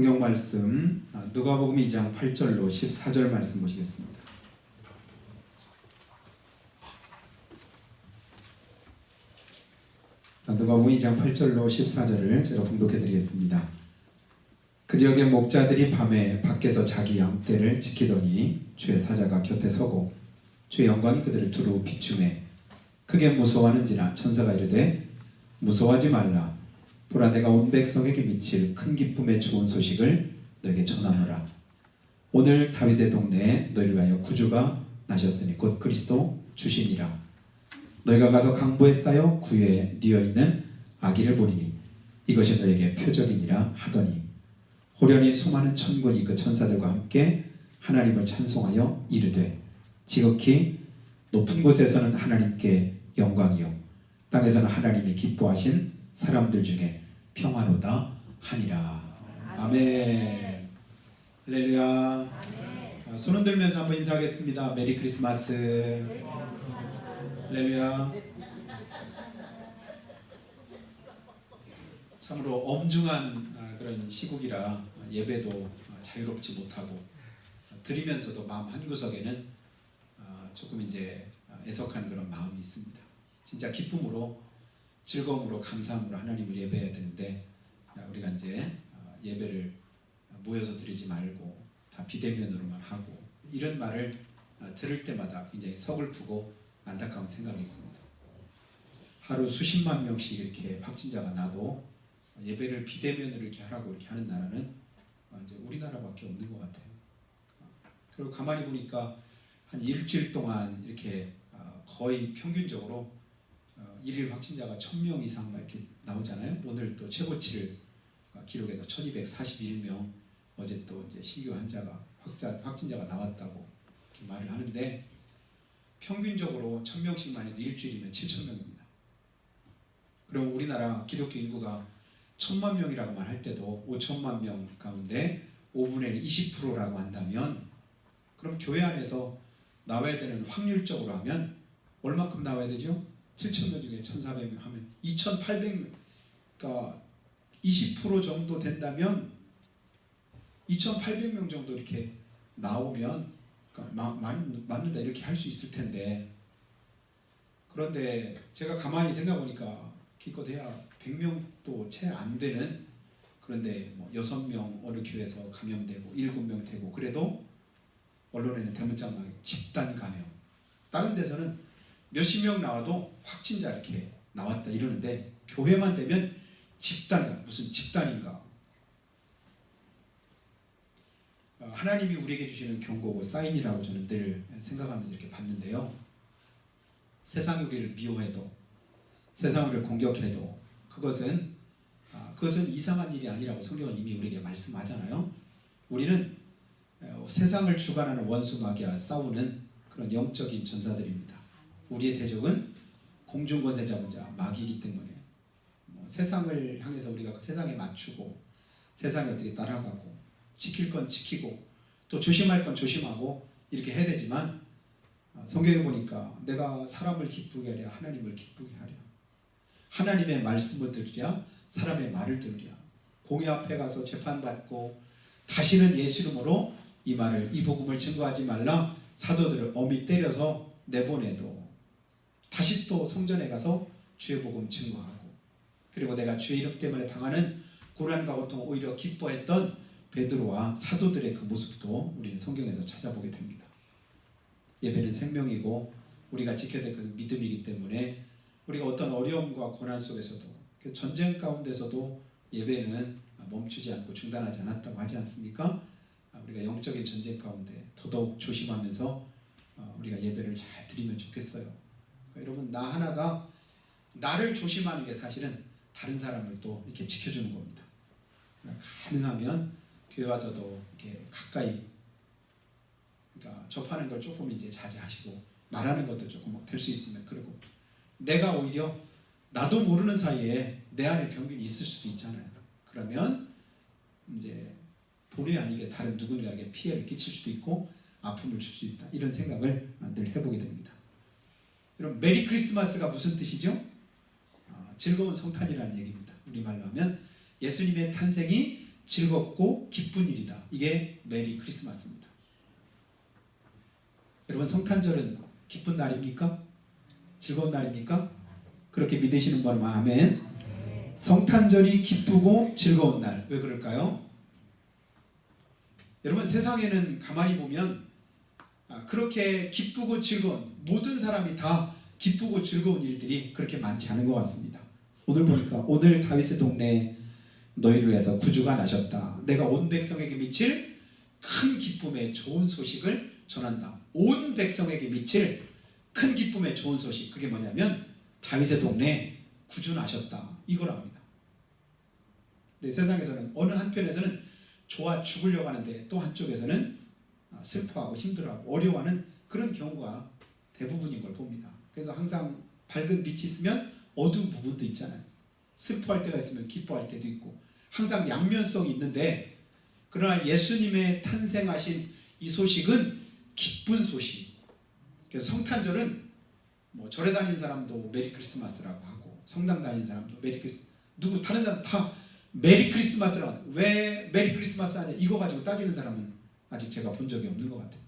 성경 말씀 누가복음 2장 8절로 14절 말씀 보시겠습니다. 누가복음 2장 8절로 14절을 제가 봉독해 드리겠습니다. 그 지역의 목자들이 밤에 밖에서 자기 양떼를 지키더니 주의 사자가 곁에 서고 주의 영광이 그들을 두루 비추매 크게 무서워하는지라 천사가 이르되 무서워하지 말라. 보라, 내가 온 백성에게 미칠 큰 기쁨의 좋은 소식을 너에게 전하노라. 오늘 다윗의 동네에 너희를 위하여 구주가 나셨으니 곧 그리스도 주시니라. 너희가 가서 강보에 쌓여 구유에 뉘어있는 아기를 보리니 이것이 너에게 표적이니라 하더니 호련히 수많은 천군이 그 천사들과 함께 하나님을 찬송하여 이르되 지극히 높은 곳에서는 하나님께 영광이요 땅에서는 하나님이 기뻐하신 사람들 중에 평화로다 하니라. 아멘. 할렐루야. 손 들면서 한번 인사하겠습니다. 메리 크리스마스. 할렐루야. 참으로 엄중한 그런 시국이라 예배도 자유롭지 못하고 드리면서도 마음 한구석에는 조금 이제 애석한 그런 마음이 있습니다. 진짜 기쁨으로 즐거움으로 감사함으로 하나님을 예배해야 되는데 우리가 이제 예배를 모여서 드리지 말고 다 비대면으로만 하고 이런 말을 들을 때마다 굉장히 서글프고 안타까운 생각이 있습니다. 하루 수십만 명씩 이렇게 확진자가 나도 예배를 비대면으로 이렇게 하라고 이렇게 하는 나라는 이제 우리나라밖에 없는 것 같아요. 그리고 가만히 보니까 한 일주일 동안 이렇게 거의 평균적으로 일일 확진자가 1000명 이상 이렇게 나오잖아요. 오늘 또 최고치를 기록해서 1241명 어제 또 이제 신규 환자가 확진자가 나왔다고 이렇게 말을 하는데 평균적으로 1000명씩만 해도 일주일이면 7000명입니다. 그럼 우리나라 기독교 인구가 1000만 명이라고 말할 때도 5천만 명 가운데 5분의 20%라고 한다면 그럼 교회 안에서 나와야 되는 확률적으로 하면 얼마큼 나와야 되죠? 7,000명 중에 1,400명 하면 2,800명, 그러니까 20% 정도 된다면 2,800명 정도 이렇게 나오면 그러니까 맞는다 이렇게 할 수 있을 텐데 그런데 제가 가만히 생각해보니까 기껏 해야 100명도 채 안 되는 그런데 뭐 6명 어느 교회에서 감염되고 7명 되고 그래도 언론에는 대문짝만 집단 감염 다른 데서는 몇십 명 나와도 확진자 이렇게 나왔다 이러는데 교회만 되면 집단 무슨 집단인가. 하나님이 우리에게 주시는 경고고 사인이라고 저는 늘 생각하면서 이렇게 봤는데요. 세상이 우리를 미워해도 세상이 우리를 공격해도 그것은 이상한 일이 아니라고 성경은 이미 우리에게 말씀하잖아요. 우리는 세상을 주관하는 원수 마귀와 싸우는 그런 영적인 전사들입니다. 우리의 대적은 공중권세자 마귀이기 때문에 세상을 향해서 우리가 그 세상에 맞추고 세상에 어떻게 따라가고 지킬 건 지키고 또 조심할 건 조심하고 이렇게 해야 되지만 성경에 보니까 내가 사람을 기쁘게 하랴 하나님을 기쁘게 하랴 하나님의 말씀을 들으랴 사람의 말을 들으랴 공회 앞에 가서 재판받고 다시는 예수 이름으로 이 복음을 증거하지 말라 사도들을 엄히 때려서 내보내도 다시 또 성전에 가서 주의 복음 증거하고 그리고 내가 주의 이름 때문에 당하는 고난과 고통을 오히려 기뻐했던 베드로와 사도들의 그 모습도 우리는 성경에서 찾아보게 됩니다. 예배는 생명이고 우리가 지켜야 될 것은 믿음이기 때문에 우리가 어떤 어려움과 고난 속에서도 전쟁 가운데서도 예배는 멈추지 않고 중단하지 않았다고 하지 않습니까? 우리가 영적인 전쟁 가운데 더더욱 조심하면서 우리가 예배를 잘 드리면 좋겠어요. 그러니까 여러분 나 하나가 나를 조심하는 게 사실은 다른 사람을 또 이렇게 지켜주는 겁니다. 그러니까 가능하면 교회 와서도 이렇게 가까이 그러니까 접하는 걸 조금 이제 자제하시고 말하는 것도 조금 될 수 있으면 그러고 내가 오히려 나도 모르는 사이에 내 안에 병균이 있을 수도 있잖아요. 그러면 이제 본의 아니게 다른 누군가에게 피해를 끼칠 수도 있고 아픔을 줄 수 있다. 이런 생각을 늘 해보게 됩니다. 여러분 메리 크리스마스가 무슨 뜻이죠? 즐거운 성탄이라는 얘기입니다. 우리말로 하면 예수님의 탄생이 즐겁고 기쁜 일이다. 이게 메리 크리스마스입니다. 여러분, 성탄절은 기쁜 날입니까? 즐거운 날입니까? 그렇게 믿으시는 분은 아멘. 성탄절이 기쁘고 즐거운 날. 왜 그럴까요? 여러분, 세상에는 가만히 보면 그렇게 기쁘고 즐거운, 모든 사람이 다 기쁘고 즐거운 일들이 그렇게 많지 않은 것 같습니다. 오늘 보니까 오늘 다윗의 동네에 너희를 위해서 구주가 나셨다. 내가 온 백성에게 미칠 큰 기쁨의 좋은 소식을 전한다. 온 백성에게 미칠 큰 기쁨의 좋은 소식. 그게 뭐냐면 다윗의 동네에 구주 나셨다. 이걸 합니다. 근데 세상에서는 어느 한편에서는 좋아 죽으려고 하는데 또 한쪽에서는 슬퍼하고 힘들어하고 어려워하는 그런 경우가 대부분인 걸 봅니다. 그래서 항상 밝은 빛이 있으면 어두운 부분도 있잖아요. 슬퍼할 때가 있으면 기뻐할 때도 있고 항상 양면성이 있는데, 그러나 예수님의 탄생하신 이 소식은 기쁜 소식. 그래서 성탄절은 뭐 절에 다니는 사람도 메리 크리스마스라고 하고 성당 다니는 사람도 메리 크리스마스, 누구 다른 사람 다 메리 크리스마스라고. 왜 메리 크리스마스 하냐 이거 가지고 따지는 사람은 아직 제가 본 적이 없는 것 같아요.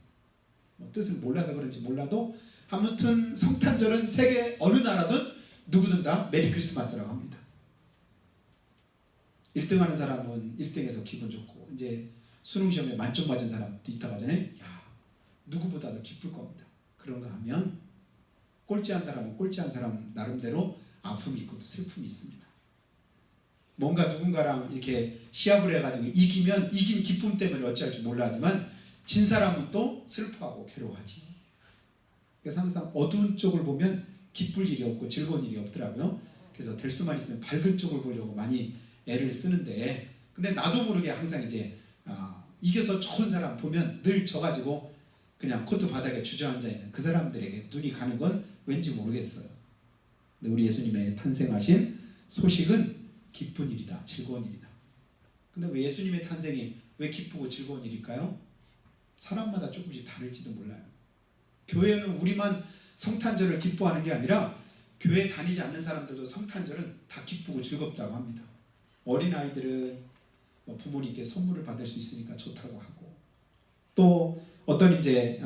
뭐 뜻을 몰라서 그런지 몰라도 아무튼 성탄절은 세계 어느 나라든 누구든 다 메리 크리스마스라고 합니다. 1등 하는 사람은 1등해서 기분 좋고, 이제 수능 시험에 만점 맞은 사람도 있다고 하잖아요. 야, 누구보다도 기쁠 겁니다. 그런가 하면 꼴찌한 사람은 꼴찌한 사람 나름대로 아픔이 있고 또 슬픔이 있습니다. 뭔가 누군가랑 이렇게 시합을 해가지고 이기면 이긴 기쁨 때문에 어찌할지 몰라 하지만 진 사람은 또 슬퍼하고 괴로워하지. 그래서 항상 어두운 쪽을 보면 기쁠 일이 없고 즐거운 일이 없더라고요. 그래서 될 수만 있으면 밝은 쪽을 보려고 많이 애를 쓰는데, 근데 나도 모르게 항상 이제 이겨서 좋은 사람 보면 늘 져가지고 그냥 코트 바닥에 주저앉아 있는 그 사람들에게 눈이 가는 건 왠지 모르겠어요. 근데 우리 예수님의 탄생하신 소식은 기쁜 일이다, 즐거운 일이다. 근데 왜 예수님의 탄생이 왜 기쁘고 즐거운 일일까요? 사람마다 조금씩 다를지도 몰라요. 교회는 우리만 성탄절을 기뻐하는 게 아니라 교회 다니지 않는 사람들도 성탄절은 다 기쁘고 즐겁다고 합니다. 어린아이들은 부모님께 선물을 받을 수 있으니까 좋다고 하고, 또 어떤 이제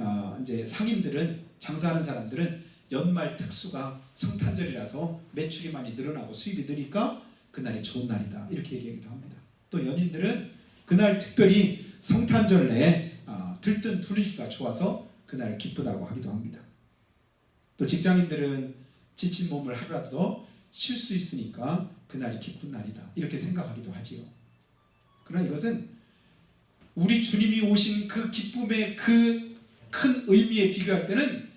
상인들은, 장사하는 사람들은 연말 특수가 성탄절이라서 매출이 많이 늘어나고 수입이 느니까 그날이 좋은 날이다 이렇게 얘기하기도 합니다. 또 연인들은 그날 특별히 성탄절 내에 들뜬 분위기가 좋아서 그날 기쁘다고 하기도 합니다. 또 직장인들은 지친 몸을 하루라도 더 쉴 수 있으니까 그날이 기쁜 날이다 이렇게 생각하기도 하지요. 그러나 이것은 우리 주님이 오신 그 기쁨의 그 큰 의미에 비교할 때는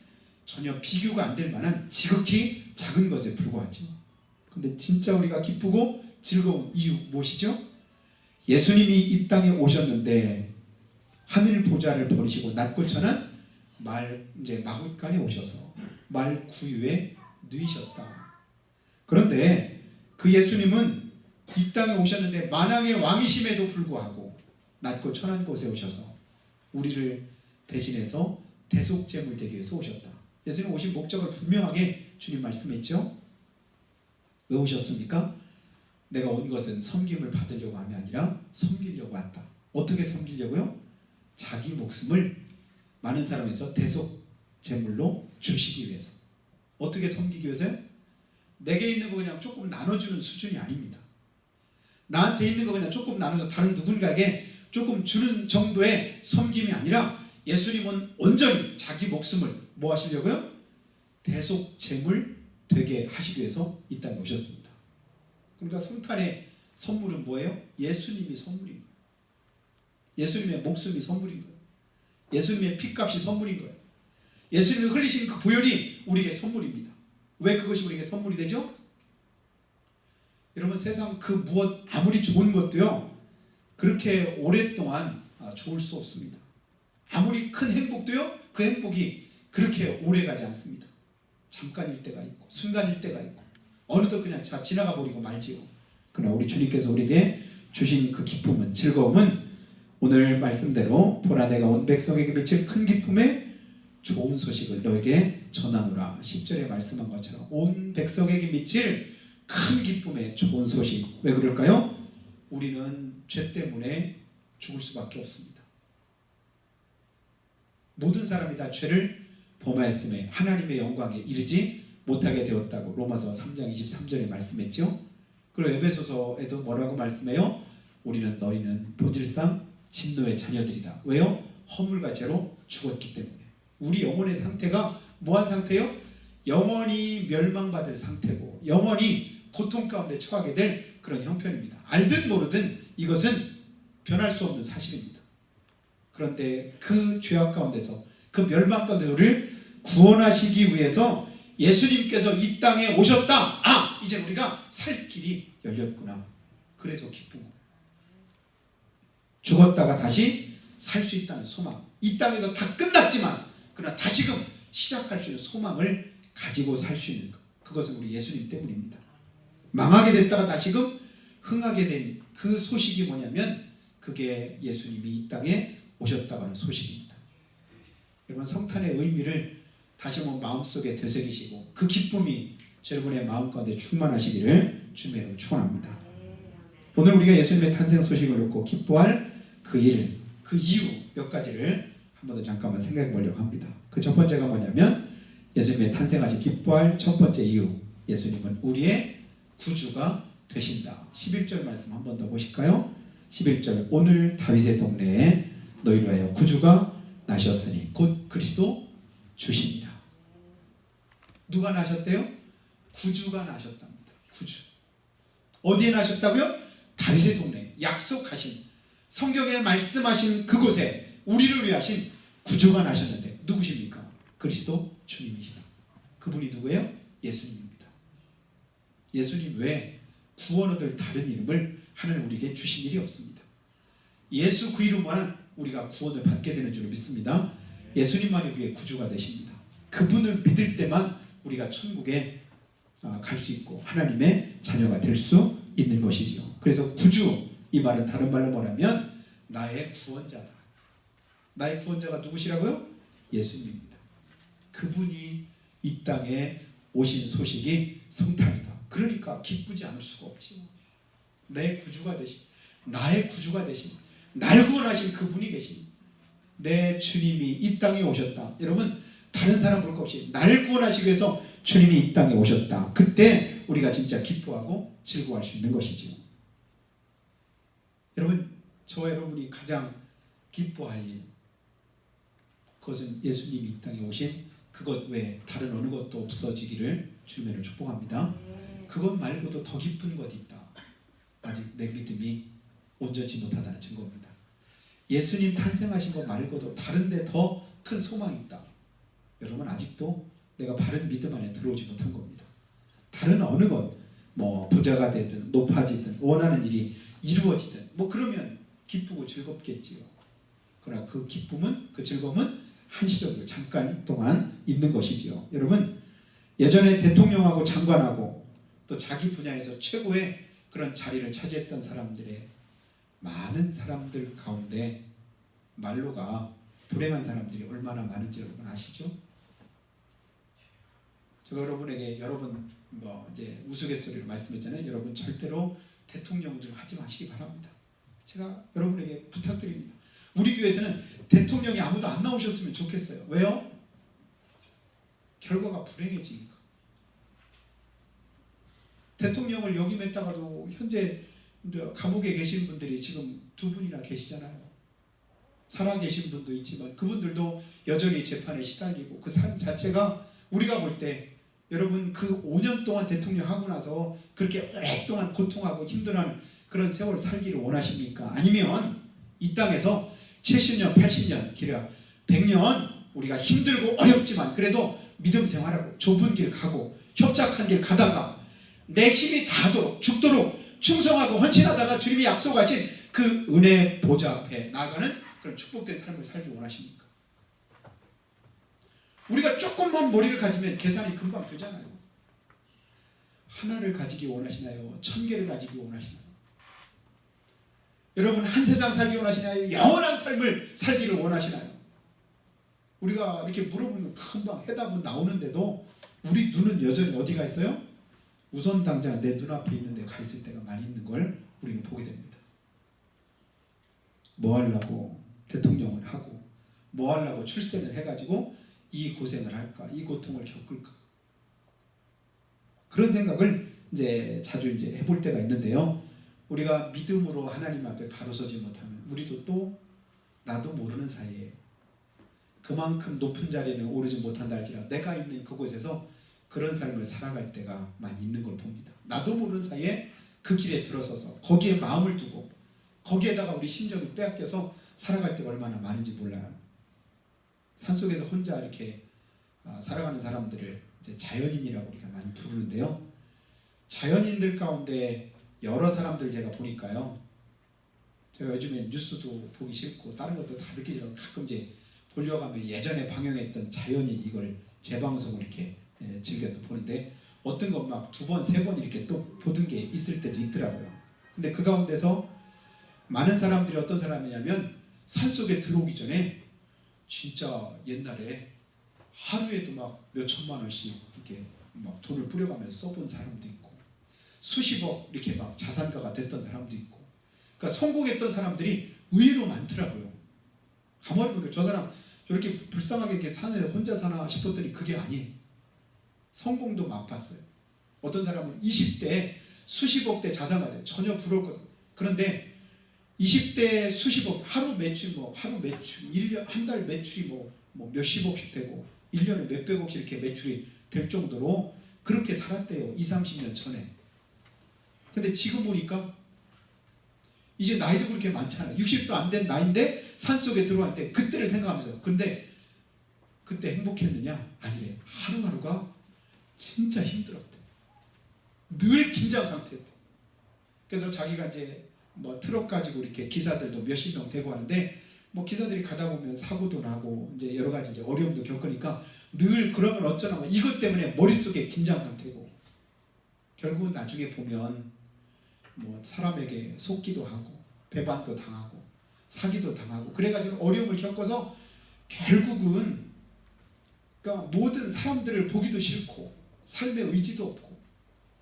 전혀 비교가 안 될 만한 지극히 작은 것에 불과하죠. 근데 진짜 우리가 기쁘고 즐거운 이유 무엇이죠? 예수님이 이 땅에 오셨는데 하늘 보좌를 버리시고 낮고 천한 마굿간에 오셔서 말 구유에 누이셨다. 그런데 그 예수님은 이 땅에 오셨는데 만왕의 왕이심에도 불구하고 낮고 천한 곳에 오셔서 우리를 대신해서 대속제물 되기 위해서 오셨다. 예수님 오신 목적을 분명하게 주님 말씀했죠. 왜 오셨습니까? 내가 온 것은 섬김을 받으려고 함이 아니라 섬기려고 왔다. 어떻게 섬기려고요? 자기 목숨을 많은 사람에서 대속제물로 주시기 위해서. 어떻게 섬기기 위해서요? 내게 있는 거 그냥 조금 나눠주는 수준이 아닙니다. 나한테 있는 거 그냥 조금 나눠서 다른 누군가에게 조금 주는 정도의 섬김이 아니라 예수님은 온전히 자기 목숨을 뭐 하시려고요? 대속제물 되게 하시기 위해서 이 땅에 오셨습니다. 그러니까 성탄의 선물은 뭐예요? 예수님이 선물인 거예요. 예수님의 목숨이 선물인 거예요. 예수님의 피값이 선물인 거예요. 예수님이 흘리신 그 보혈이 우리에게 선물입니다. 왜 그것이 우리에게 선물이 되죠? 여러분, 세상 그 무엇 아무리 좋은 것도요 그렇게 오랫동안 좋을 수 없습니다. 아무리 큰 행복도요 그 행복이 그렇게 오래가지 않습니다. 잠깐일 때가 있고 순간일 때가 있고 어느덧 그냥 지나가 버리고 말지요. 그러나 우리 주님께서 우리에게 주신 그 기쁨은, 즐거움은 오늘 말씀대로 보라 내가 온 백성에게 미칠 큰 기쁨의 좋은 소식을 너에게 전하노라. 10절에 말씀한 것처럼 온 백성에게 미칠 큰 기쁨의 좋은 소식. 왜 그럴까요? 우리는 죄 때문에 죽을 수밖에 없습니다. 모든 사람이 다 죄를 범하였음에 하나님의 영광에 이르지 못하게 되었다고 로마서 3장 23절에 말씀했죠. 그리고 에베소서에도 뭐라고 말씀해요? 너희는 본질상 진노의 자녀들이다. 왜요? 허물과 죄로 죽었기 때문에. 우리 영혼의 상태가 뭐한 상태요? 영원히 멸망받을 상태고 영원히 고통 가운데 처하게 될 그런 형편입니다. 알든 모르든 이것은 변할 수 없는 사실입니다. 그런데 그 죄악 가운데서 그 멸망 가운데서 우리를 구원하시기 위해서 예수님께서 이 땅에 오셨다. 이제 우리가 살 길이 열렸구나. 그래서 기쁜 거예요. 죽었다가 다시 살 수 있다는 소망. 이 땅에서 다 끝났지만 그러나 다시금 시작할 수 있는 소망을 가지고 살 수 있는 것. 그것은 우리 예수님 때문입니다. 망하게 됐다가 다시금 흥하게 된 그 소식이 뭐냐면 그게 예수님이 이 땅에 오셨다고 하는 소식입니다. 여러분 성탄의 의미를 다시 한번 마음속에 되새기시고 그 기쁨이 여러분의 마음 가운데 충만하시기를 주님으로 축원합니다. 오늘 우리가 예수님의 탄생 소식을 듣고 기뻐할 그 일, 그 이유 몇 가지를 한 번 더 잠깐만 생각해 보려고 합니다. 그 첫 번째가 뭐냐면 예수님의 탄생하신 기뻐할 첫 번째 이유, 예수님은 우리의 구주가 되신다. 11절 말씀 한 번 더 보실까요? 11절 오늘 다윗의 동네에 너희로 하여 구주가 나셨으니 곧 그리스도 주시니라. 누가 나셨대요? 구주가 나셨답니다. 구주. 어디에 나셨다고요? 다윗의 동네. 약속하신 성경에 말씀하신 그곳에 우리를 위해 하신 구주가 나셨는데 누구십니까? 그리스도 주님이시다. 그분이 누구예요? 예수님입니다. 예수님 외에 구원 얻을 다른 이름을 하나님 우리에게 주신 일이 없습니다. 예수 그 이름만은 우리가 구원을 받게 되는 줄 믿습니다. 예수님만이 우리의 구주가 되십니다. 그분을 믿을 때만 우리가 천국에 갈 수 있고 하나님의 자녀가 될 수 있는 것이죠. 그래서 구주, 이 말은 다른 말로 뭐냐면 나의 구원자다. 나의 구원자가 누구시라고요? 예수님입니다. 그분이 이 땅에 오신 소식이 성탄이다. 그러니까 기쁘지 않을 수가 없지요. 내 구주가 되신, 나의 구주가 되신, 날 구원하신 그분이 계신 내 주님이 이 땅에 오셨다. 여러분 다른 사람 볼 것 없이 날 구원하시기 위해서 주님이 이 땅에 오셨다. 그때 우리가 진짜 기뻐하고 즐거워할 수 있는 것이지요. 여러분 저와 여러분이 가장 기뻐할 일, 그것은 예수님이 이 땅에 오신 그것 외에 다른 어느 것도 없어지기를 주님을 축복합니다. 그것 말고도 더 기쁜 것이 있다. 아직 내 믿음이 온전치 못하다는 증거입니다. 예수님 탄생하신 것 말고도 다른 데 더 큰 소망이 있다. 여러분 아직도 내가 바른 믿음 안에 들어오지 못한 겁니다. 다른 어느 것, 부자가 되든 높아지든 원하는 일이 이루어지든 그러면 기쁘고 즐겁겠지요. 그러나 그 기쁨은, 그 즐거움은 한시적으로 잠깐 동안 있는 것이지요. 여러분 예전에 대통령하고 장관하고 또 자기 분야에서 최고의 그런 자리를 차지했던 사람들의 많은 사람들 가운데 말로가 불행한 사람들이 얼마나 많은지 여러분 아시죠? 제가 여러분에게 이제 우스갯소리를 말씀했잖아요. 여러분 절대로 대통령 좀 하지 마시기 바랍니다. 제가 여러분에게 부탁드립니다. 우리 교회에서는 대통령이 아무도 안 나오셨으면 좋겠어요. 왜요? 결과가 불행해지니까. 대통령을 역임했다가도 현재 감옥에 계신 분들이 지금 2분이나 계시잖아요. 살아계신 분도 있지만 그분들도 여전히 재판에 시달리고 그 삶 자체가 우리가 볼 때 여러분 그 5년 동안 대통령 하고 나서 그렇게 오랫동안 고통하고 힘들어하는 그런 세월 살기를 원하십니까? 아니면 이 땅에서 70년, 80년, 길어야 100년 우리가 힘들고 어렵지만 그래도 믿음 생활하고 좁은 길 가고 협착한 길 가다가 내 힘이 다하도록 죽도록 충성하고 헌신하다가 주님이 약속하신 그 은혜 보좌 앞에 나아가는 그런 축복된 삶을 살기 원하십니까? 우리가 조금만 머리를 가지면 계산이 금방 되잖아요. 하나를 가지기 원하시나요? 1000개를 가지기 원하시나요? 여러분 한 세상 살기 원하시나요? 영원한 삶을 살기를 원하시나요? 우리가 이렇게 물어보면 금방 해답은 나오는데도 우리 눈은 여전히 어디가 있어요? 우선 당장 내 눈앞에 있는 데 가 있을 때가 많이 있는 걸 우리는 보게 됩니다. 뭐 하려고 대통령을 하고 뭐 하려고 출세를 해가지고 이 고생을 할까, 이 고통을 겪을까, 그런 생각을 이제 자주 이제 해볼 때가 있는데요. 우리가 믿음으로 하나님 앞에 바로 서지 못하면 우리도 또 나도 모르는 사이에 그만큼 높은 자리에는 오르지 못한다 할지라도 내가 있는 그곳에서 그런 삶을 살아갈 때가 많이 있는 걸 봅니다. 나도 모르는 사이에 그 길에 들어서서 거기에 마음을 두고 거기에다가 우리 심정이 빼앗겨서 살아갈 때가 얼마나 많은지 몰라요. 산속에서 혼자 이렇게 살아가는 사람들을 이제 자연인이라고 우리가 많이 부르는데요. 자연인들 가운데 여러 사람들 제가 보니까요. 제가 요즘에 뉴스도 보기 싫고 다른 것도 다 듣기 싫어서 가끔 이제 보려고 하면 예전에 방영했던 자연인 이걸 재방송을 이렇게 즐겨 또 보는데 어떤 건 막 2번, 3번 이렇게 또 보던 게 있을 때도 있더라고요. 근데 그 가운데서 많은 사람들이 어떤 사람이냐면 산속에 들어오기 전에 진짜 옛날에 하루에도 막 몇 천만 원씩 이렇게 막 돈을 뿌려가면서 써본 사람도 있고 수십억 이렇게 막 자산가가 됐던 사람도 있고, 그러니까 성공했던 사람들이 의외로 많더라고요. 가만히 보니까 저 사람 이렇게 불쌍하게 이렇게 산에 혼자 사나 싶었더니 그게 아니에요. 성공도 맛봤어요. 어떤 사람은 20대에 수십억대 자산가 돼요. 전혀 부러울 것. 그런데 20대 수십억 하루 매출 하루 매출 1년 한 달 매출이 뭐 몇십억씩 되고 1년에 몇백억씩 이렇게 매출이 될 정도로 그렇게 살았대요. 20, 30년 전에. 근데 지금 보니까 이제 나이도 그렇게 많잖아요. 60도 안 된 나이인데 산속에 들어갈 때 그때를 생각하면서 근데 그때 행복했느냐? 아니래. 하루하루가 진짜 힘들었대. 늘 긴장 상태였대. 그래서 자기가 이제 뭐 트럭 가지고 이렇게 기사들도 몇십 명 대고 하는데 뭐 기사들이 가다 보면 사고도 나고 이제 여러 가지 이제 어려움도 겪으니까 늘 그러면 어쩌나 이것 때문에 머릿속에 긴장 상태고 결국 나중에 보면 뭐 사람에게 속기도 하고 배반도 당하고 사기도 당하고 그래가지고 어려움을 겪어서 결국은 그러니까 모든 사람들을 보기도 싫고 삶의 의지도 없고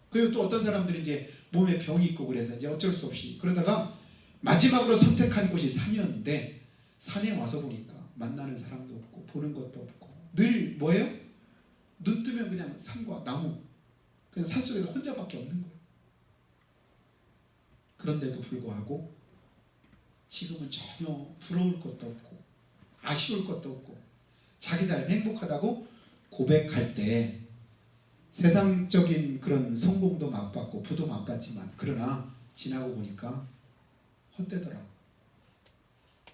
그리고 또 어떤 사람들이 이제 몸에 병이 있고 그래서 이제 어쩔 수 없이 그러다가 마지막으로 선택한 곳이 산이었는데 산에 와서 보니까 만나는 사람도 없고 보는 것도 없고 늘 뭐예요? 눈 뜨면 그냥 산과 나무 그냥 산속에서 혼자밖에 없는 거예요. 그런데도 불구하고 지금은 전혀 부러울 것도 없고 아쉬울 것도 없고 자기 삶 행복하다고 고백할 때 세상적인 그런 성공도 맛봤고 부도 맛봤지만 그러나 지나고 보니까 헛되더라.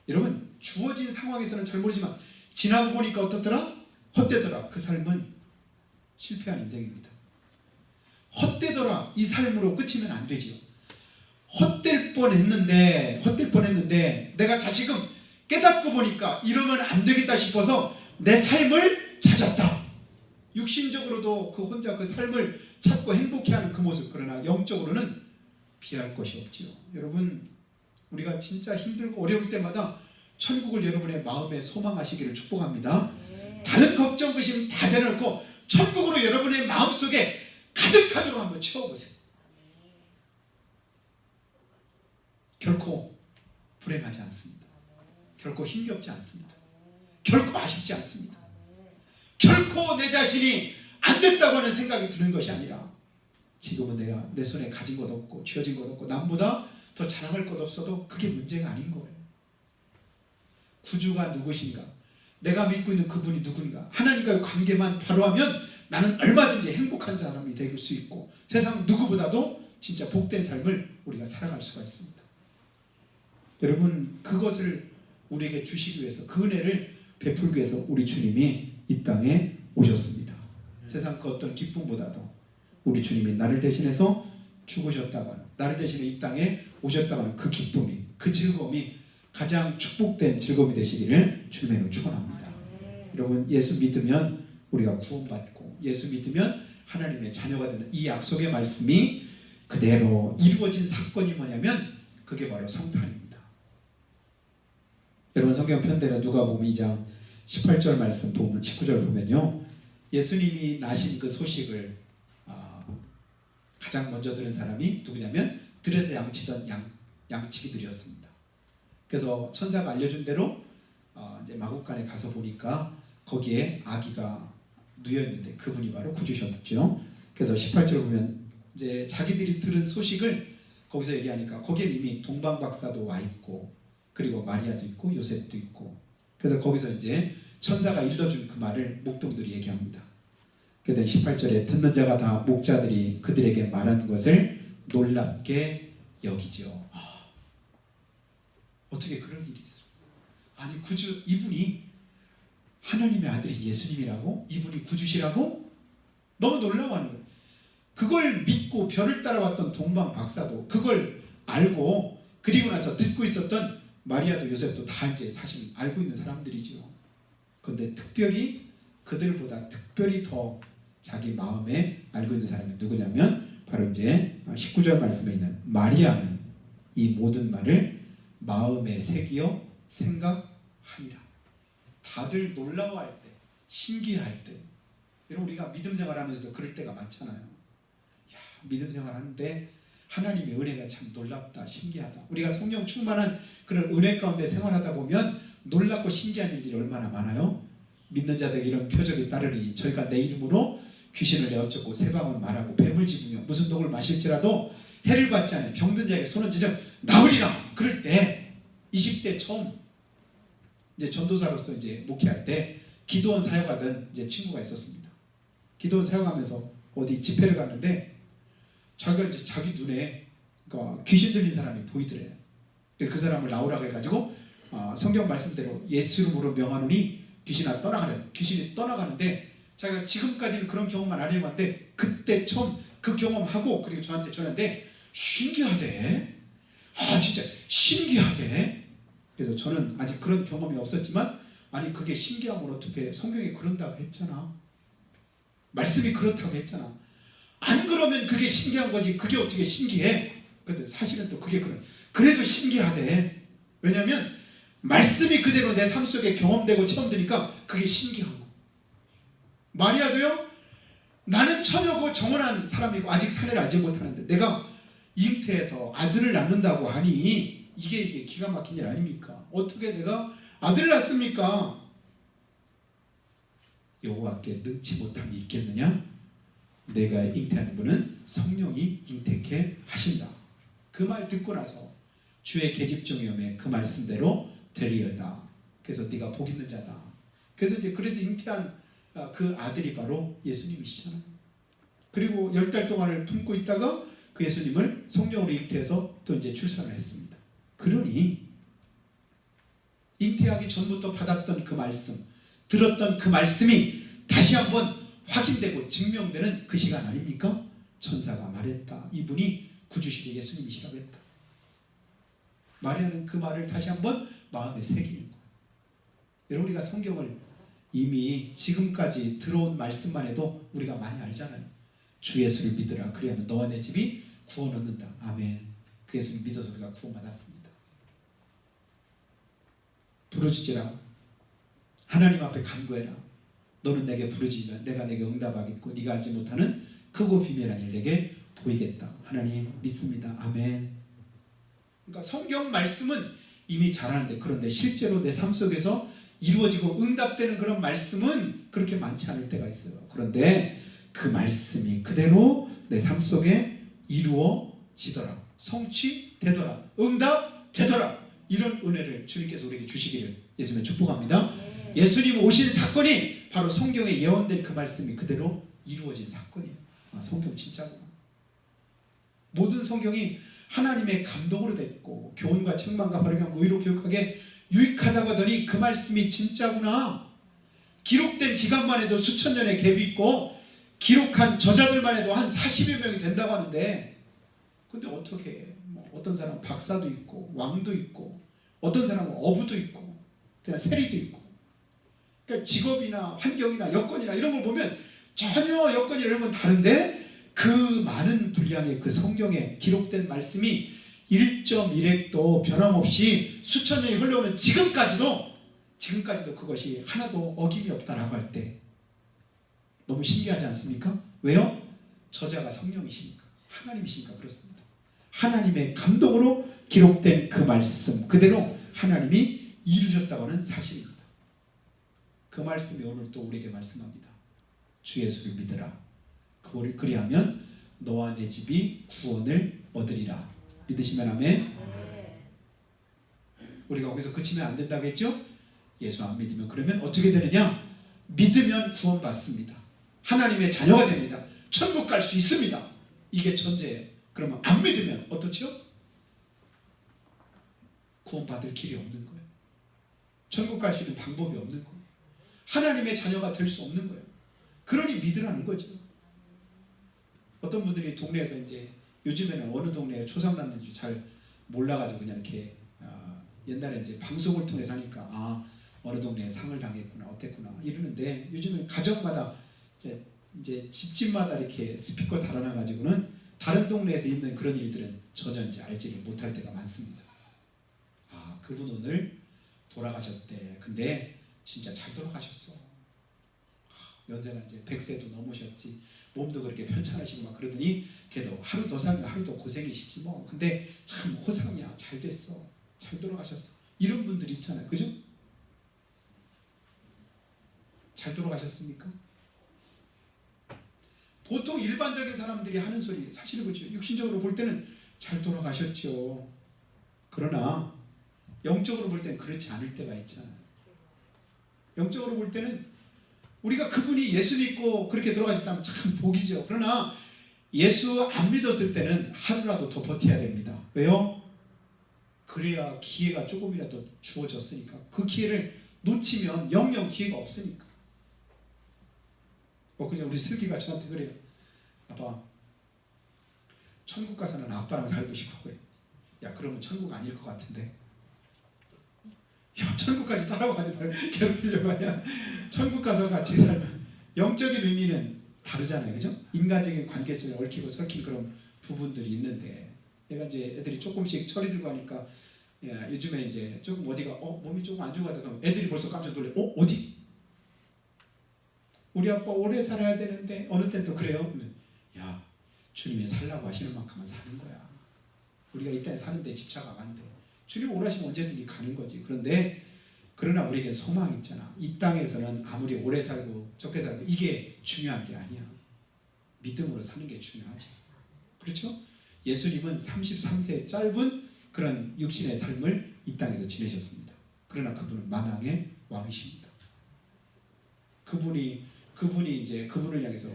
여러분 주어진 상황에서는 잘 모르지만 지나고 보니까 어떻더라? 헛되더라. 그 삶은 실패한 인생입니다. 헛되더라. 이 삶으로 끝이면 안 되지요. 헛될 뻔했는데 내가 다시금 깨닫고 보니까 이러면 안 되겠다 싶어서 내 삶을 찾았다. 육신적으로도 그 혼자 그 삶을 찾고 행복해하는 그 모습 그러나 영적으로는 피할 것이 없지요. 여러분 우리가 진짜 힘들고 어려울 때마다 천국을 여러분의 마음에 소망하시기를 축복합니다. 다른 걱정 의심 다 내려놓고 천국으로 여러분의 마음속에 가득하도록 한번 채워보세요. 결코 불행하지 않습니다. 결코 힘겹지 않습니다. 결코 아쉽지 않습니다. 결코 내 자신이 안 됐다고 하는 생각이 드는 것이 아니라 지금은 내가 내 손에 가진 것 없고 쥐어진 것 없고 남보다 더 자랑할 것 없어도 그게 문제가 아닌 거예요. 구주가 누구신가? 내가 믿고 있는 그분이 누군가? 하나님과의 관계만 바로 하면 나는 얼마든지 행복한 사람이 될 수 있고 세상 누구보다도 진짜 복된 삶을 우리가 살아갈 수가 있습니다. 여러분 그것을 우리에게 주시기 위해서 그 은혜를 베풀기 위해서 우리 주님이 이 땅에 오셨습니다. 세상 그 어떤 기쁨보다도 우리 주님이 나를 대신해서 죽으셨다고 하는 나를 대신해 이 땅에 오셨다고 하는 그 기쁨이 그 즐거움이 가장 축복된 즐거움이 되시기를 주님으로 축원합니다. 여러분 예수 믿으면 우리가 구원받고 예수 믿으면 하나님의 자녀가 되는 이 약속의 말씀이 그대로 이루어진 사건이 뭐냐면 그게 바로 성탄입니다. 여러분 성경 편대로 누가복음 2장 18절 말씀 보면 19절 보면요 예수님이 나신 그 소식을 가장 먼저 들은 사람이 누구냐면 들에서 양치던 양치기들이었습니다. 그래서 천사가 알려준 대로 이제 마국간에 가서 보니까 거기에 아기가 누워 있는데 그분이 바로 구주셨죠. 그래서 18절 보면 이제 자기들이 들은 소식을 거기서 얘기하니까 거기에 이미 동방 박사도 와 있고 그리고 마리아도 있고 요셉도 있고 그래서 거기서 이제 천사가 일러준 그 말을 목동들이 얘기합니다. 그랬더니 18절에 듣는 자가 다 목자들이 그들에게 말한 것을 놀랍게 여기죠. 어떻게 그런 일이 있어요? 아니 구주 이분이 하나님의 아들이 예수님이라고? 이분이 구주시라고? 너무 놀라워하는 거예요. 그걸 믿고 별을 따라왔던 동방 박사도 그걸 알고 그리고 나서 듣고 있었던 마리아도 요셉도 다 이제 사실 알고 있는 사람들이죠. 그런데 특별히 그들보다 특별히 더 자기 마음에 알고 있는 사람이 누구냐면 바로 이제 19절 말씀에 있는 마리아는 이 모든 말을 마음에 새기어 생각하니라. 다들 놀라워할 때, 신기할 때, 여러분 우리가 믿음 생활하면서 그럴 때가 많잖아요. 야, 믿음 생활하는데 하나님의 은혜가 참 놀랍다, 신기하다. 우리가 성령 충만한 그런 은혜 가운데 생활하다 보면 놀랍고 신기한 일들이 얼마나 많아요. 믿는 자들에게 이런 표적이 따르니 저희가 내 이름으로 귀신을 내어쫓고 세방을 말하고 뱀을 집으며 무슨 독을 마실지라도 해를 받지 않은 병든 자에게 손을 쥐어 나으리라. 그럴 때 20대 처음 이제 전도사로서 이제 목회할 때 기도원 사역하던 이제 친구가 있었습니다. 기도원 사역하면서 어디 집회를 갔는데 자기가 이제 자기 눈에 그러니까 귀신 들린 사람이 보이더래요. 그 사람을 나오라고 해가지고 성경 말씀대로 예수 이름으로 명하노니 귀신아 떠나가래. 귀신이 떠나가는데 자기가 지금까지는 그런 경험만 안 해봤는데 그때 처음 그 경험하고 그리고 저한테 전화했는데 신기하대. 진짜 신기하대. 그래서 저는 아직 그런 경험이 없었지만 아니 그게 신기하면 어떻게 성경이 그런다고 했잖아. 말씀이 그렇다고 했잖아. 안 그러면 그게 신기한 거지 그게 어떻게 신기해. 근데 사실은 또 그게 그래도 신기하대. 왜냐하면 말씀이 그대로 내 삶 속에 경험되고 체험되니까 그게 신기한 거. 마리아도요. 나는 처녀고 정원한 사람이고 아직 사내를 알지 못하는데 내가 잉태해서 아들을 낳는다고 하니 이게 기가 막힌 일 아닙니까? 어떻게 내가 아들을 낳습니까? 여호와께 능치 못함이 있겠느냐? 내가 잉태하는 분은 성령이 잉태케 하신다. 그 말 듣고 나서 주의 계집종이오매 그 말씀대로 되리어다. 그래서 네가 복 있는 자다. 그래서 잉태한 그 아들이 바로 예수님이시잖아요. 그리고 10달 동안을 품고 있다가 그 예수님을 성령으로 잉태해서 또 이제 출산을 했습니다. 그러니 잉태하기 전부터 받았던 그 말씀, 들었던 그 말씀이 다시 한번 확인되고 증명되는 그 시간 아닙니까? 천사가 말했다. 이분이 구주시리 예수님이시라고 했다. 마리아는 그 말을 다시 한번 마음에 새기는 거예요. 여러분 우리가 성경을 이미 지금까지 들어온 말씀만 해도 우리가 많이 알잖아요. 주 예수를 믿으라. 그리하면 너와 내 집이 구원 얻는다. 아멘. 그 예수를 믿어서 우리가 구원받았습니다. 부르짖으라. 하나님 앞에 간구해라. 너는 내게 부르짖으면 내가 내게 응답하겠고 네가 알지 못하는 크고 비밀한 일 내게 보이겠다. 하나님 믿습니다. 아멘. 그러니까 성경 말씀은 이미 잘 아는데 그런데 실제로 내 삶 속에서 이루어지고 응답되는 그런 말씀은 그렇게 많지 않을 때가 있어요. 그런데 그 말씀이 그대로 내 삶 속에 이루어지더라. 성취되더라. 응답되더라. 이런 은혜를 주님께서 우리에게 주시기를 예수님을 축복합니다. 예수님 오신 사건이 바로 성경에 예언된 그 말씀이 그대로 이루어진 사건이에요. 성경 진짜구나. 모든 성경이 하나님의 감동으로 됐고 교훈과 책망과 바르게 하고 의로 교육하게 유익하다고 하더니 그 말씀이 진짜구나. 기록된 기간만 해도 수천 년의 갭이 있고 기록한 저자들만 해도 한 40여 명이 된다고 하는데 근데 어떻게 어떤 사람은 박사도 있고 왕도 있고 어떤 사람은 어부도 있고 그냥 세리도 있고 그러니까 직업이나 환경이나 여건이나 이런 걸 보면 전혀 여건이나 이런 건 다른데 그 많은 분량의 그 성경에 기록된 말씀이 1.1획도 변함없이 수천 년이 흘러오는 지금까지도 그것이 하나도 어김이 없다라고 할 때 너무 신기하지 않습니까? 왜요? 저자가 성령이시니까 하나님이시니까 그렇습니다. 하나님의 감동으로 기록된 그 말씀 그대로 하나님이 이루셨다고 하는 사실입니다. 그 말씀이 오늘 또 우리에게 말씀합니다. 주 예수를 믿으라. 그거를 그리하면 너와 내 집이 구원을 얻으리라. 믿으시면 아멘. 우리가 거기서 그치면 안 된다고 했죠? 예수 안 믿으면 그러면 어떻게 되느냐? 믿으면 구원받습니다. 하나님의 자녀가 됩니다. 천국 갈 수 있습니다. 이게 전제예요. 그러면 안 믿으면 어떻죠? 구원받을 길이 없는 거예요. 천국 갈 수 있는 방법이 없는 거예요. 하나님의 자녀가 될 수 없는 거예요. 그러니 믿으라는 거죠. 어떤 분들이 동네에서 이제 요즘에는 어느 동네에 초상 났는지 잘 몰라가지고 그냥 이렇게 옛날에 이제 방송을 통해서 하니까 어느 동네에 상을 당했구나 어땠구나 이러는데 요즘은 가정마다 이제 집집마다 이렇게 스피커 달아놔가지고는 다른 동네에서 있는 그런 일들은 전혀 이제 알지를 못할 때가 많습니다. 그분 오늘 돌아가셨대. 근데 진짜 잘 돌아가셨어. 연세가 이제 100세도 넘으셨지. 몸도 그렇게 편찮으시고 막 그러더니 걔도 하루 더 살면 하루 더 고생이시지 뭐. 근데 참 호상이야. 잘 됐어. 잘 돌아가셨어. 이런 분들이 있잖아요. 그죠? 잘 돌아가셨습니까? 보통 일반적인 사람들이 하는 소리 사실은 그렇죠. 육신적으로 볼 때는 잘 돌아가셨죠. 그러나 영적으로 볼 때는 그렇지 않을 때가 있잖아요. 영적으로 볼 때는 우리가 그분이 예수 믿고 그렇게 돌아가셨다면 참 복이죠. 그러나 예수 안 믿었을 때는 하루라도 더 버텨야 됩니다. 왜요? 그래야 기회가 조금이라도 주어졌으니까. 그 기회를 놓치면 영영 기회가 없으니까. 그냥 우리 슬기가 저한테 그래요. 아빠, 천국 가서는 아빠랑 살고 싶어. 그래. 야, 그러면 천국 아닐 것 같은데. 야, 천국까지 따라와가지고 날 괴롭히려고 하냐. 천국 가서 같이 살면 영적인 의미는 다르잖아요. 그죠? 인간적인 관계 속에 얽히고 설킨 그런 부분들이 있는데 얘가 이제 애들이 조금씩 철이 들고 하니까 요즘에 이제 조금 어디가 몸이 조금 안 좋아하다 그러면 애들이 벌써 깜짝 놀래. 어디? 우리 아빠 오래 살아야 되는데 어느 때는 또 그래요. 야, 주님이 살라고 하시는 만큼은 사는 거야. 우리가 이 땅에 사는데 집착하면 안 돼. 주님 원하시면 언제든지 가는 거지. 그러나 우리에게 소망이 있잖아. 이 땅에서는 아무리 오래 살고 적게 살고 이게 중요한 게 아니야. 믿음으로 사는 게 중요하지. 그렇죠? 예수님은 33세 짧은 그런 육신의 삶을 이 땅에서 지내셨습니다. 그러나 그분은 만왕의 왕이십니다. 그분이 이제 그분을 향해서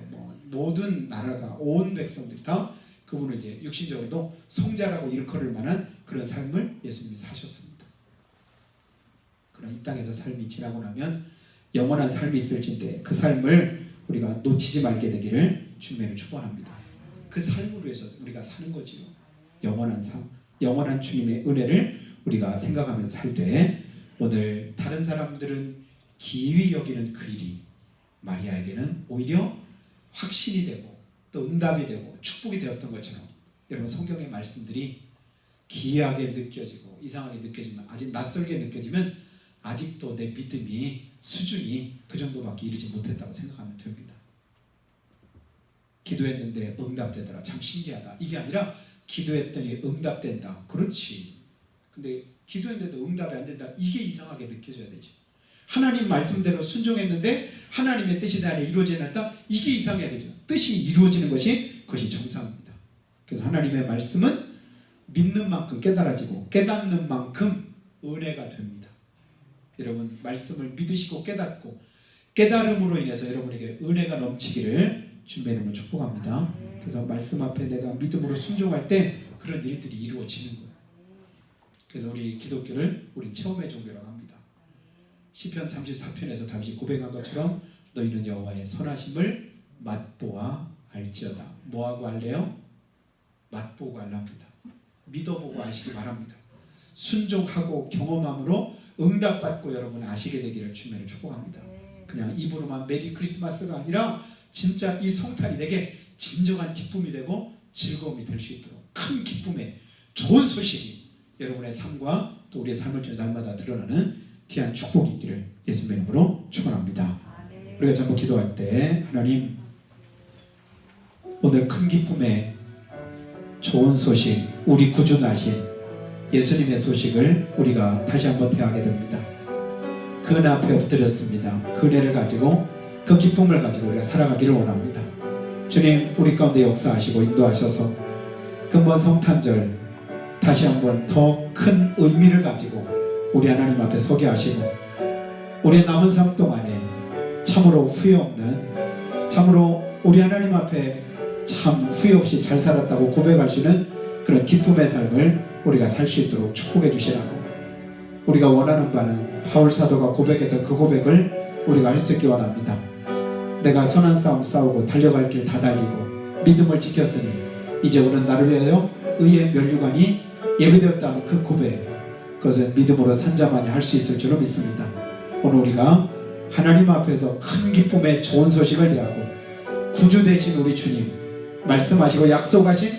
모든 나라가 온 백성들이 다 그분을 이제 육신적으로도 성자라고 일컬을 만한 그런 삶을 예수님이 사셨습니다. 그럼 이 땅에서 삶이 지나고 나면 영원한 삶이 있을진데 그 삶을 우리가 놓치지 말게 되기를 주님을 축원합니다. 그 삶으로 해서 우리가 사는 거지요. 영원한 삶, 영원한 주님의 은혜를 우리가 생각하면서 살 때 오늘 다른 사람들은 기이 여기는 그 일이 마리아에게는 오히려 확신이 되고 또 응답이 되고 축복이 되었던 것처럼 여러분 성경의 말씀들이 기이하게 느껴지고 이상하게 느껴지면 아직 낯설게 느껴지면 아직도 내 믿음이 수준이 그 정도밖에 이르지 못했다고 생각하면 됩니다. 기도했는데 응답되더라. 참 신기하다. 이게 아니라 기도했더니 응답된다. 그렇지. 근데 기도했는데도 응답이 안 된다. 이게 이상하게 느껴져야 되지. 하나님 말씀대로 순종했는데 하나님의 뜻이 내 안에 이루어지지 않았다. 이게 이상해야 되죠. 뜻이 이루어지는 그것이 정상입니다. 그래서 하나님의 말씀은 믿는 만큼 깨달아지고 깨닫는 만큼 은혜가 됩니다. 여러분 말씀을 믿으시고 깨닫고 깨달음으로 인해서 여러분에게 은혜가 넘치기를 주님의 이름으로 축복합니다. 그래서 말씀 앞에 내가 믿음으로 순종할 때 그런 일들이 이루어지는 거예요. 그래서 우리 기독교를 우리 체험의 종교라고 합니다. 시편 34편에서 다윗이 고백한 것처럼 너희는 여호와의 선하심을 맛보아 알지어다. 뭐하고 알래요? 맛보고 알랍니다. 믿어보고 아시기 바랍니다. 순종하고 경험함으로 응답받고 여러분 아시게 되기를 주님을 축복합니다. 그냥 입으로만 메리 크리스마스가 아니라 진짜 이 성탄이 내게 진정한 기쁨이 되고 즐거움이 될 수 있도록 큰 기쁨의 좋은 소식이 여러분의 삶과 또 우리의 삶을 통해 날마다 드러나는 귀한 축복이 있기를 예수님의 이름으로 축원합니다. 우리가 전부 기도할 때 하나님 오늘 큰 기쁨의 좋은 소식 우리 구주 나신 예수님의 소식을 우리가 다시 한번 대하게 됩니다. 그 은혜 앞에 엎드렸습니다. 그 은혜를 가지고 그 기쁨을 가지고 우리가 살아가기를 원합니다. 주님, 우리 가운데 역사하시고 인도하셔서 근본 성탄절 다시 한번 더 큰 의미를 가지고 우리 하나님 앞에 서게 하시고 우리의 남은 삶 동안에 참으로 후회 없는, 참으로 우리 하나님 앞에 참 후회 없이 잘 살았다고 고백할 수 있는 그런 기쁨의 삶을 우리가 살 수 있도록 축복해 주시라고, 우리가 원하는 바는 바울 사도가 고백했던 그 고백을 우리가 할 수 있기 원합니다. 내가 선한 싸움 싸우고 달려갈 길 다 달리고 믿음을 지켰으니 이제 오는 나를 위하여 의의 면류관이 예비되었다는 그 고백, 그것은 믿음으로 산자만이 할 수 있을 줄로 믿습니다. 오늘 우리가 하나님 앞에서 큰 기쁨의 좋은 소식을 대하고 구주 되신 우리 주님, 말씀하시고 약속하신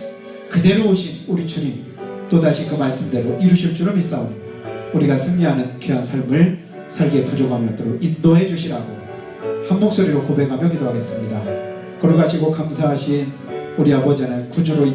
그대로 오신 우리 주님, 또다시 그 말씀대로 이루실 줄로 믿사오니 우리가 승리하는 귀한 삶을 살기에 부족함이 없도록 인도해 주시라고 한 목소리로 고백하며 기도하겠습니다. 걸어가시고 감사하신 우리 아버지 하나님, 구주로